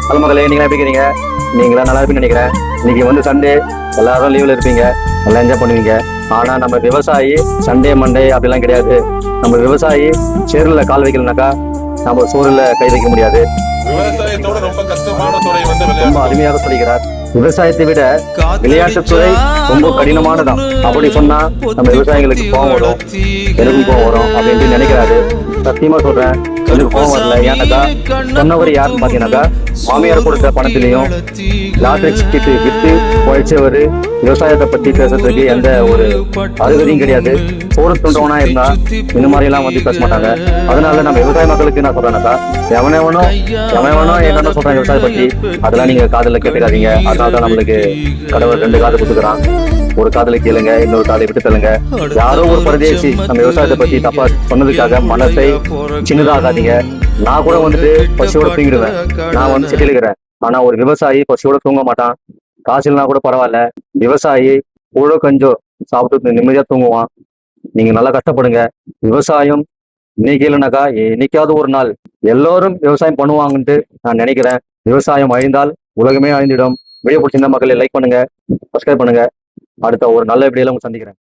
நல்ல மக்களே, நீங்களா எப்படி இருக்கிறீங்க? நீங்களா நல்லா இருப்பீங்கன்னு நினைக்கிறேன். இன்னைக்கு வந்து சண்டே, எல்லாரும் லீவ்ல இருப்பீங்க, நல்லா என்ஜாய் பண்ணுவீங்க. ஆனா நம்ம விவசாயி சண்டே மண்டே அப்படிலாம் கிடையாது. நம்ம விவசாயி சேருல கால் வைக்கலனாக்கா நம்ம சோறுல கை வைக்க முடியாது. விவசாயத்தோட ரொம்ப கஷ்டமான துறை வந்து ரொம்ப விளையாட்டு. அருமையாக சொல்லிக்கிறார். விவசாயத்தை விட விளையாட்டுத்துறை ரொம்ப கடினமானதான். அப்படி சொன்னா நம்ம விவசாயிகளுக்கு கோவம் வரும், எனக்கும் கோவம் வரும் அப்படின்ட்டு நினைக்கிறாரு. சத்தியமா சொல்றேன், எனக்கு கோவம் வரல. ஏன்னாக்கா சொன்னவர் யாருன்னு பாத்தீங்கன்னாக்கா மாமியார் கொடுத்த பணத்திலையும் லாட்டரி டிக்கெட்டு வித்து உழைச்சவர். விவசாயத்தை பத்தி பேசுறதுக்கு எந்த ஒரு அருகதையும் கிடையாது. சோறு துண்டவனா இருந்தா இந்த மாதிரி எல்லாம் வந்து பேச மாட்டாங்க. அதனால நம்ம விவசாய மக்களுக்கு நான் சொல்றேன்னாக்கா, எவனோ என்னென்ன சொல்றாங்க விவசாயத்தை பத்தி, அதெல்லாம் நீங்க காதுல கேட்டுக்காதீங்க. அதனாலதான் நம்மளுக்கு கடவுள் 2 காது கொடுத்துக்கிறான். ஒரு காதுல கேளுங்க, இன்னொரு காதை விட்டு தள்ளுங்க. யாரோ ஒரு பரதேசி நம்ம விவசாயத்தை பத்தி தப்பா சொன்னதுக்காக மனசை சின்னதாகாதீங்க. நான் கூட வந்துட்டு பசியோட தூங்கிடுவேன். நான் வந்து சிட்டில இருக்கிறேன். ஆனா ஒரு விவசாயி பசியோட தூங்க மாட்டான். காசு இல்லைனா கூட பரவாயில்ல, விவசாயி கூட கொஞ்சம் சாப்பிட்டு நிம்மதியா தூங்குவான். நீங்க நல்லா கஷ்டப்படுங்க. விவசாயம் இன்னைக்கு இல்லைனாக்கா என்னைக்காவது ஒரு நாள் எல்லாரும் விவசாயம் பண்ணுவாங்கன்ட்டு நான் நினைக்கிறேன். விவசாயம் அழிந்தால் உலகமே அழிந்திடும். வீடியோ பிடிச்சிருந்தா மக்களே லைக் பண்ணுங்க, சப்ஸ்கிரைப் பண்ணுங்க. அடுத்த ஒரு நல்ல வீடியோல உங்களை சந்திக்கிறேன்.